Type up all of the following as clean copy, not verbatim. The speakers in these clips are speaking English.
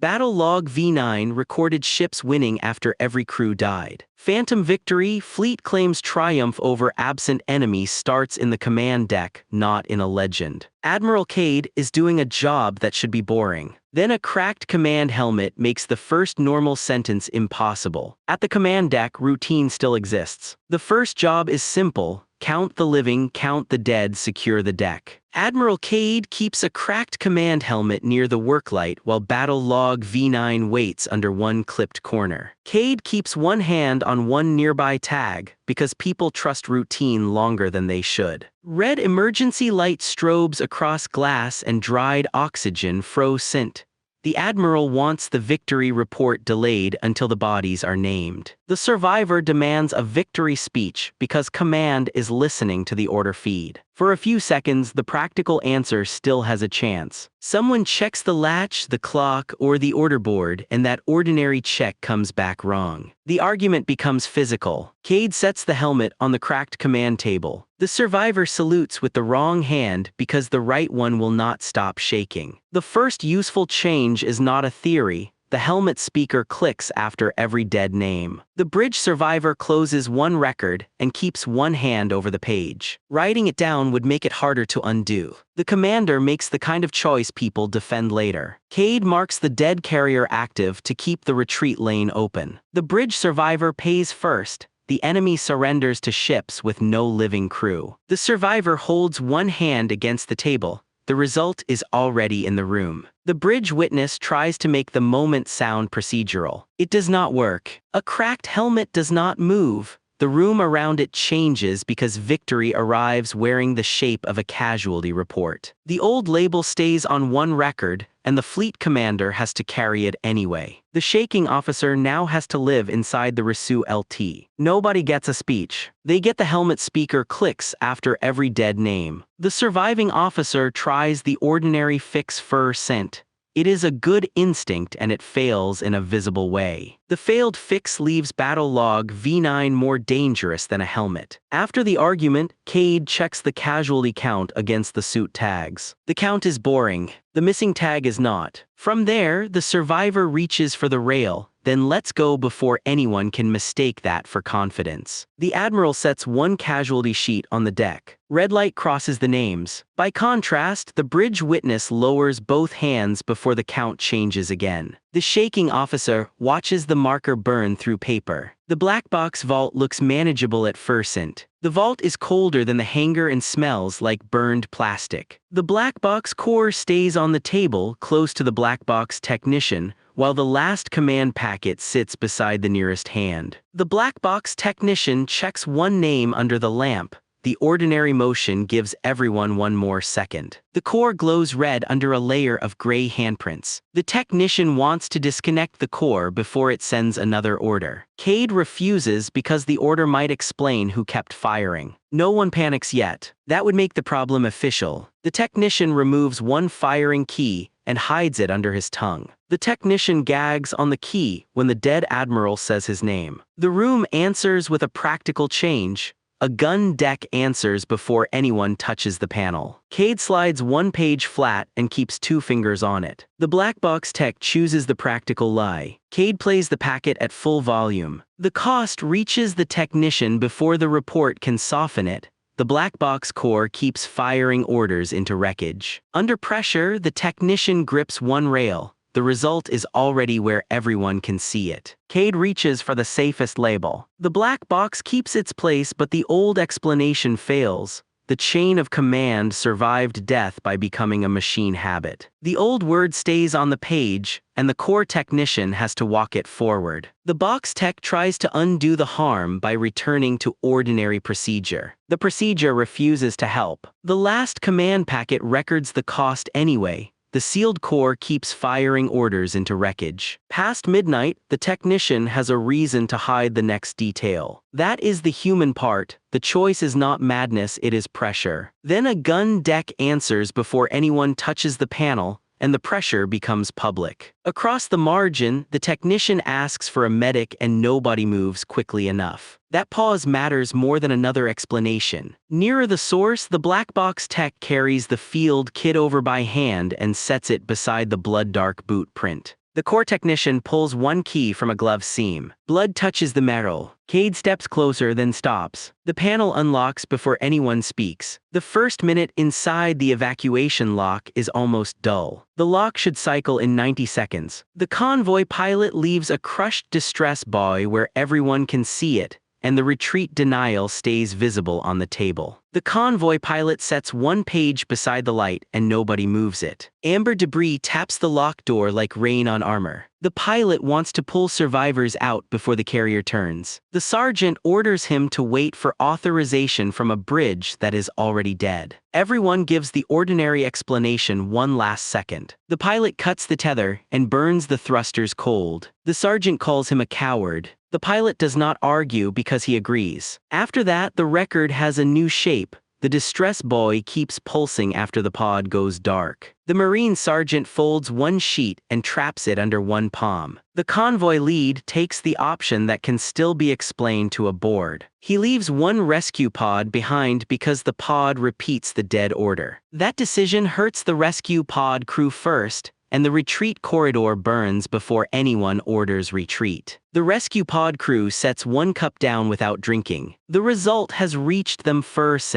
Battle Log V9 recorded ships winning after every crew died. Phantom Victory, fleet claims triumph over absent enemies starts in the command deck, not in a legend. Admiral Cade is doing a job that should be boring. Then a cracked command helmet makes the first normal sentence impossible. At the command deck, routine still exists. The first job is simple: count the living, count the dead, secure the deck. Admiral Cade keeps a cracked command helmet near the worklight while Battle Log V9 waits under one clipped corner. Cade keeps one hand on one nearby tag because people trust routine longer than they should. Red emergency light strobes across glass and dried oxygen froze scent. The Admiral wants the victory report delayed until the bodies are named. The survivor demands a victory speech because command is listening to the order feed. For a few seconds, the practical answer still has a chance. Someone checks the latch, the clock, or the order board, and that ordinary check comes back wrong. The argument becomes physical. Cade sets the helmet on the cracked command table. The survivor salutes with the wrong hand because the right one will not stop shaking. The first useful change is not a theory. The helmet speaker clicks after every dead name. The bridge survivor closes one record and keeps one hand over the page. Writing it down would make it harder to undo. The commander makes the kind of choice people defend later. Cade marks the dead carrier active to keep the retreat lane open. The bridge survivor pays first. The enemy surrenders to ships with no living crew. The survivor holds one hand against the table. The result is already in the room. The bridge witness tries to make the moment sound procedural. It does not work. A cracked helmet does not move. The room around it changes because victory arrives wearing the shape of a casualty report. The old label stays on one record, and the fleet commander has to carry it anyway. The shaking officer now has to live inside the Risu LT. Nobody gets a speech. They get the helmet speaker clicks after every dead name. The surviving officer tries the ordinary fix fur scent. It is a good instinct and it fails in a visible way. The failed fix leaves Battle Log V9 more dangerous than a helmet. After the argument, Cade checks the casualty count against the suit tags. The count is boring. The missing tag is not. From there, the survivor reaches for the rail, then lets go before anyone can mistake that for confidence. The Admiral sets one casualty sheet on the deck. Red light crosses the names. By contrast, the bridge witness lowers both hands before the count changes again. The shaking officer watches the marker burn through paper. The black box vault looks manageable at first. The vault is colder than the hangar and smells like burned plastic. The black box core stays on the table close to the black box technician, while the last command packet sits beside the nearest hand. The black box technician checks one name under the lamp. The ordinary motion gives everyone one more second. The core glows red under a layer of gray handprints. The technician wants to disconnect the core before it sends another order. Cade refuses because the order might explain who kept firing. No one panics yet. That would make the problem official. The technician removes one firing key and hides it under his tongue. The technician gags on the key when the dead admiral says his name. The room answers with a practical change. A gun deck answers before anyone touches the panel. Cade slides one page flat and keeps two fingers on it. The black box tech chooses the practical lie. Cade plays the packet at full volume. The cost reaches the technician before the report can soften it. The black box core keeps firing orders into wreckage. Under pressure, the technician grips one rail. The result is already where everyone can see it. Cade reaches for the safest label. The black box keeps its place, but the old explanation fails. The chain of command survived death by becoming a machine habit. The old word stays on the page, and the core technician has to walk it forward. The box tech tries to undo the harm by returning to ordinary procedure. The procedure refuses to help. The last command packet records the cost anyway. The sealed core keeps firing orders into wreckage. Past midnight, the technician has a reason to hide the next detail. That is the human part. The choice is not madness, it is pressure. Then a gun deck answers before anyone touches the panel, and the pressure becomes public. Across the margin, the technician asks for a medic and nobody moves quickly enough. That pause matters more than another explanation. Nearer the source, the black box tech carries the field kit over by hand and sets it beside the blood-dark boot print. The core technician pulls one key from a glove seam. Blood touches the metal. Cade steps closer then stops. The panel unlocks before anyone speaks. The first minute inside the evacuation lock is almost dull. The lock should cycle in 90 seconds. The convoy pilot leaves a crushed distress buoy where everyone can see it, and the retreat denial stays visible on the table. The convoy pilot sets one page beside the light and nobody moves it. Amber debris taps the lock door like rain on armor. The pilot wants to pull survivors out before the carrier turns. The sergeant orders him to wait for authorization from a bridge that is already dead. Everyone gives the ordinary explanation one last second. The pilot cuts the tether and burns the thrusters cold. The sergeant calls him a coward. The pilot does not argue because he agrees. After that, the record has a new shape. The distress buoy keeps pulsing after the pod goes dark. The Marine sergeant folds one sheet and traps it under one palm. The convoy lead takes the option that can still be explained to a board. He leaves one rescue pod behind because the pod repeats the dead order. That decision hurts the rescue pod crew first, and the retreat corridor burns before anyone orders retreat. The rescue pod crew sets one cup down without drinking. The result has reached them first.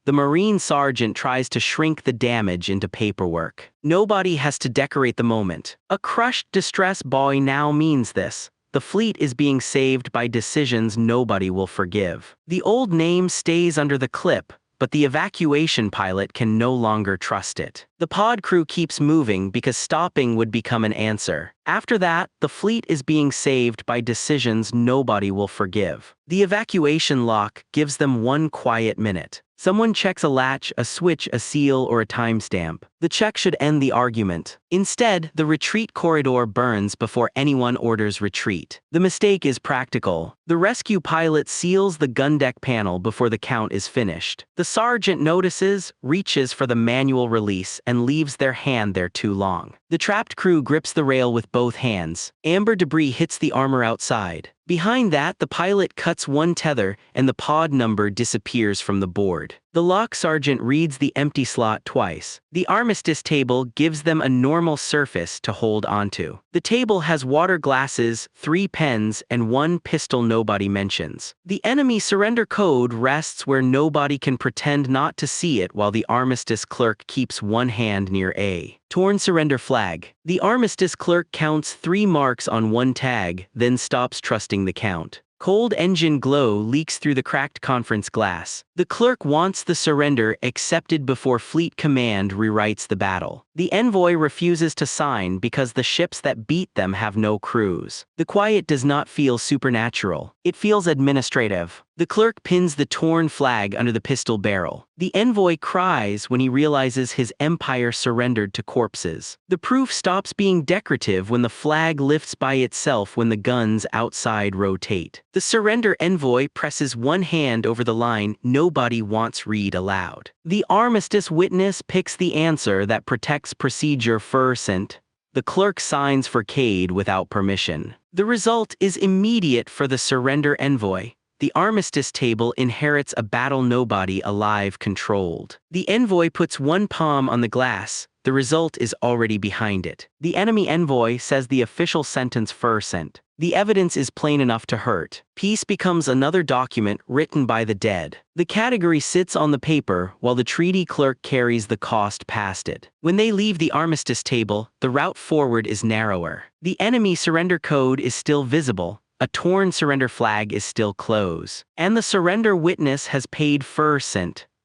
The Marine sergeant tries to shrink the damage into paperwork. Nobody has to decorate the moment. A crushed distress buoy now means this: the fleet is being saved by decisions nobody will forgive. The old name stays under the clip, but the evacuation pilot can no longer trust it. The pod crew keeps moving because stopping would become an answer. After that, the fleet is being saved by decisions nobody will forgive. The evacuation lock gives them one quiet minute. Someone checks a latch, a switch, a seal, or a timestamp. The check should end the argument. Instead, the retreat corridor burns before anyone orders retreat. The mistake is practical. The rescue pilot seals the gun deck panel before the count is finished. The sergeant notices, reaches for the manual release, and leaves their hand there too long. The trapped crew grips the rail with both hands. Amber debris hits the armor outside. Behind that, the pilot cuts one tether and the pod number disappears from the board. The lock sergeant reads the empty slot twice. The armistice table gives them a normal surface to hold onto. The table has water glasses, 3 pens, and one pistol nobody mentions. The enemy surrender code rests where nobody can pretend not to see it while the armistice clerk keeps one hand near a torn surrender flag. The armistice clerk counts 3 marks on one tag, then stops trusting the count. Cold engine glow leaks through the cracked conference glass. The clerk wants the surrender accepted before Fleet Command rewrites the battle. The envoy refuses to sign because the ships that beat them have no crews. The quiet does not feel supernatural. It feels administrative. The clerk pins the torn flag under the pistol barrel. The envoy cries when he realizes his empire surrendered to corpses. The proof stops being decorative when the flag lifts by itself when the guns outside rotate. The surrender envoy presses one hand over the line nobody wants read aloud. The armistice witness picks the answer that protects procedure first. The clerk signs for Cade without permission. The result is immediate for the surrender envoy. The armistice table inherits a battle nobody alive controlled. The envoy puts one palm on the glass. The result is already behind it. The enemy envoy says the official sentence first. The evidence is plain enough to hurt. Peace becomes another document written by the dead. The category sits on the paper while the treaty clerk carries the cost past it. When they leave the armistice table, the route forward is narrower. The enemy surrender code is still visible. A torn surrender flag is still close. And the surrender witness has paid first.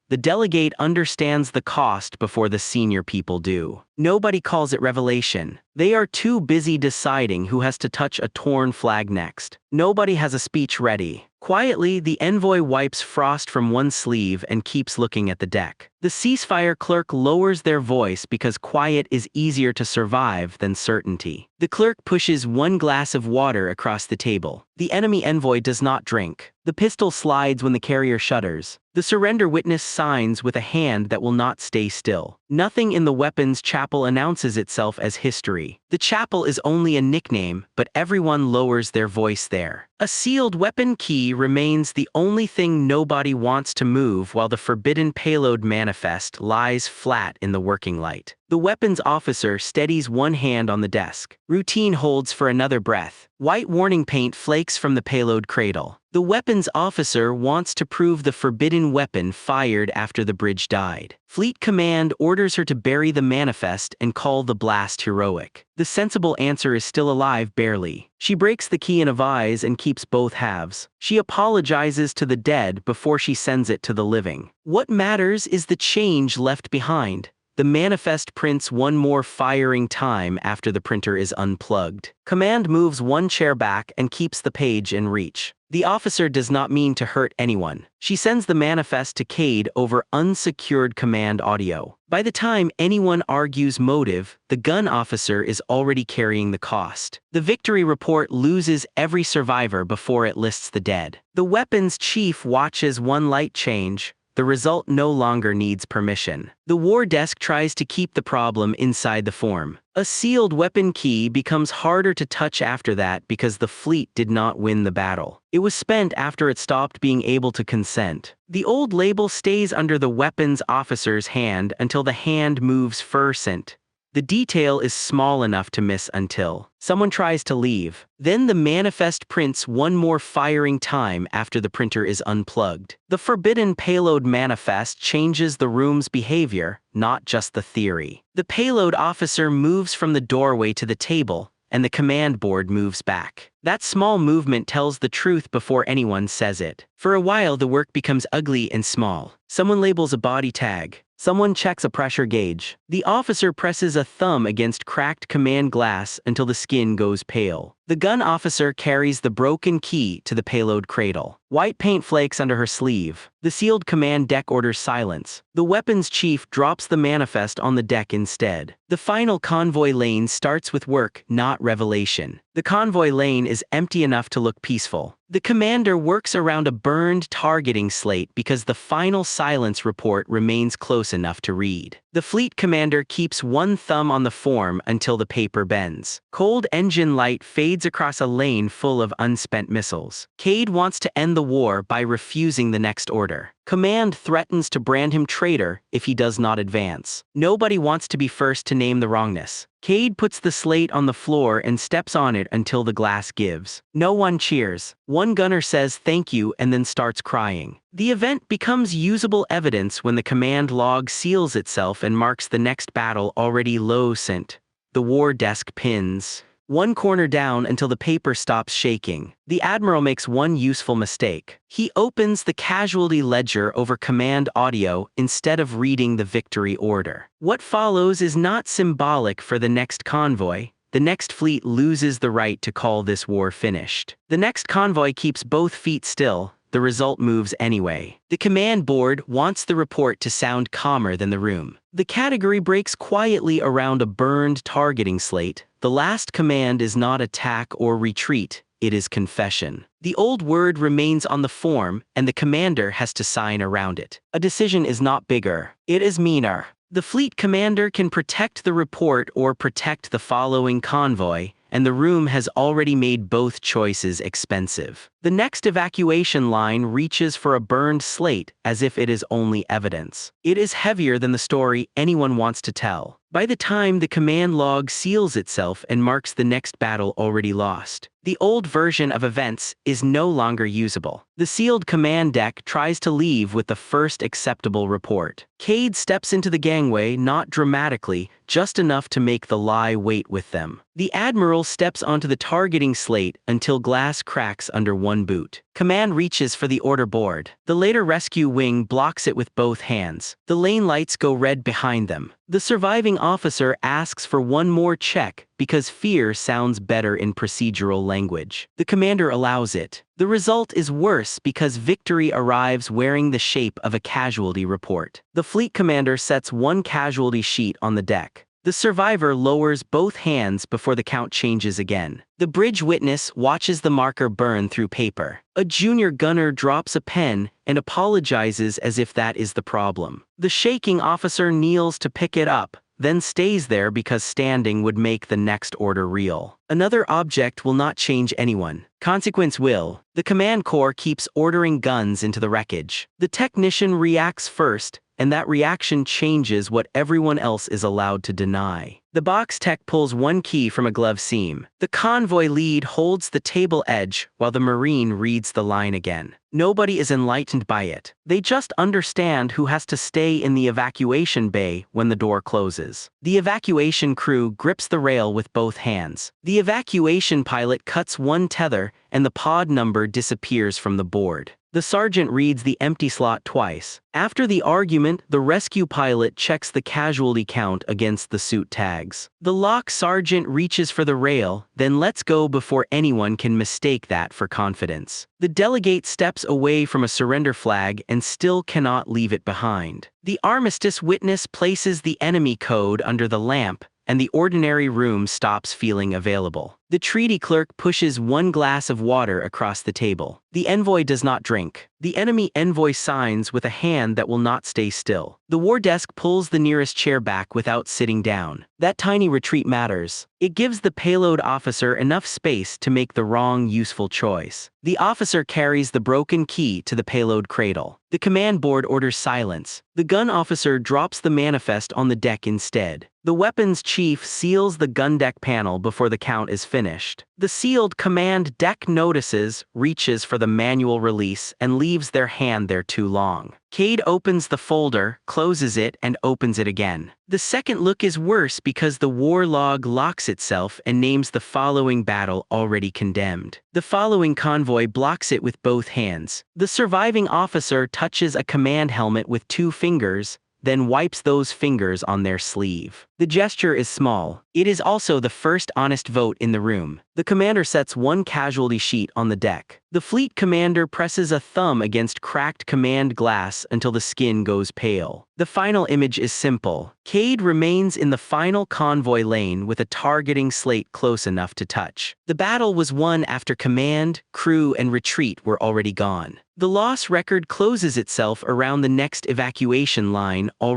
The delegate understands the cost before the senior people do. Nobody calls it revelation. They are too busy deciding who has to touch a torn flag next. Nobody has a speech ready. Quietly, the envoy wipes frost from one sleeve and keeps looking at the deck. The ceasefire clerk lowers their voice because quiet is easier to survive than certainty. The clerk pushes one glass of water across the table. The enemy envoy does not drink. The pistol slides when the carrier shudders. The surrender witness signs with a hand that will not stay still. Nothing in the weapons chapel announces itself as history. The chapel is only a nickname, but everyone lowers their voice there. A sealed weapon key remains the only thing nobody wants to move while the forbidden payload manifest lies flat in the working light. The weapons officer steadies one hand on the desk. Routine holds for another breath. White warning paint flakes from the payload cradle. The weapons officer wants to prove the forbidden weapon fired after the bridge died. Fleet Command orders her to bury the manifest and call the blast heroic. The sensible answer is still alive barely. She breaks the key in a vise and keeps both halves. She apologizes to the dead before she sends it to the living. What matters is the change left behind. The manifest prints one more firing time after the printer is unplugged. Command moves one chair back and keeps the page in reach. The officer does not mean to hurt anyone. She sends the manifest to Cade over unsecured command audio. By the time anyone argues motive, the gun officer is already carrying the cost. The victory report loses every survivor before it lists the dead. The weapons chief watches one light change. The result no longer needs permission. The war desk tries to keep the problem inside the form. A sealed weapon key becomes harder to touch after that because the fleet did not win the battle. It was spent after it stopped being able to consent. The old label stays under the weapons officer's hand until the hand moves furcent. The detail is small enough to miss until someone tries to leave. Then the manifest prints one more firing time after the printer is unplugged. The forbidden payload manifest changes the room's behavior, not just the theory. The payload officer moves from the doorway to the table, and the command board moves back. That small movement tells the truth before anyone says it. For a while the work becomes ugly and small. Someone labels a body tag. Someone checks a pressure gauge. The officer presses a thumb against cracked command glass until the skin goes pale. The gun officer carries the broken key to the payload cradle. White paint flakes under her sleeve. The sealed command deck orders silence. The weapons chief drops the manifest on the deck instead. The final convoy lane starts with work, not revelation. The convoy lane is empty enough to look peaceful. The commander works around a burned targeting slate because the final silence report remains close enough to read. The fleet commander keeps one thumb on the form until the paper bends. Cold engine light fades across a lane full of unspent missiles. Cade wants to end the war by refusing the next order. Command threatens to brand him traitor if he does not advance. Nobody wants to be first to name the wrongness. Cade puts the slate on the floor and steps on it until the glass gives. No one cheers. One gunner says thank you and then starts crying. The event becomes usable evidence when the command log seals itself and marks the next battle already low sent. The war desk pins one corner down until the paper stops shaking. The admiral makes one useful mistake. He opens the casualty ledger over command audio instead of reading the victory order. What follows is not symbolic for the next convoy. The next fleet loses the right to call this war finished. The next convoy keeps both feet still. The result moves anyway. The command board wants the report to sound calmer than the room. The category breaks quietly around a burned targeting slate. The last command is not attack or retreat, it is confession. The old word remains on the form, and the commander has to sign around it. A decision is not bigger, it is meaner. The fleet commander can protect the report or protect the following convoy, and the room has already made both choices expensive. The next evacuation line reaches for a burned slate as if it is only evidence. It is heavier than the story anyone wants to tell. By the time the command log seals itself and marks the next battle already lost, the old version of events is no longer usable. The sealed command deck tries to leave with the first acceptable report. Cade steps into the gangway not dramatically, just enough to make the lie wait with them. The admiral steps onto the targeting slate until glass cracks under one boot. Command reaches for the order board. The later rescue wing blocks it with both hands. The lane lights go red behind them. The surviving officer asks for one more check because fear sounds better in procedural language. The commander allows it. The result is worse because victory arrives wearing the shape of a casualty report. The fleet commander sets one casualty sheet on the deck. The survivor lowers both hands before the count changes again. The bridge witness watches the marker burn through paper. A junior gunner drops a pen and apologizes as if that is the problem. The shaking officer kneels to pick it up, then stays there because standing would make the next order real. Another object will not change anyone. Consequence will. The command corps keeps ordering guns into the wreckage. The technician reacts first, and that reaction changes what everyone else is allowed to deny. The box tech pulls one key from a glove seam. The convoy lead holds the table edge while the Marine reads the line again. Nobody is enlightened by it. They just understand who has to stay in the evacuation bay when the door closes. The evacuation crew grips the rail with both hands. The evacuation pilot cuts one tether and the pod number disappears from the board. The sergeant reads the empty slot twice. After the argument, the rescue pilot checks the casualty count against the suit tags. The lock sergeant reaches for the rail, then lets go before anyone can mistake that for confidence. The delegate steps away from a surrender flag and still cannot leave it behind. The armistice witness places the enemy code under the lamp, and the ordinary room stops feeling available. The treaty clerk pushes one glass of water across the table. The envoy does not drink. The enemy envoy signs with a hand that will not stay still. The war desk pulls the nearest chair back without sitting down. That tiny retreat matters. It gives the payload officer enough space to make the wrong useful choice. The officer carries the broken key to the payload cradle. The command board orders silence. The gun officer drops the manifest on the deck instead. The weapons chief seals the gun deck panel before the count is finished. The sealed command deck notices, reaches for the manual release, and leaves their hand there too long. Cade opens the folder, closes it, and opens it again. The second look is worse because the war log locks itself and names the following battle already condemned. The following convoy blocks it with both hands. The surviving officer touches a command helmet with 2 fingers, then wipes those fingers on their sleeve. The gesture is small. It is also the first honest vote in the room. The commander sets one casualty sheet on the deck. The fleet commander presses a thumb against cracked command glass until the skin goes pale. The final image is simple. Cade remains in the final convoy lane with a targeting slate close enough to touch. The battle was won after command, crew, and retreat were already gone. The loss record closes itself around the next evacuation line already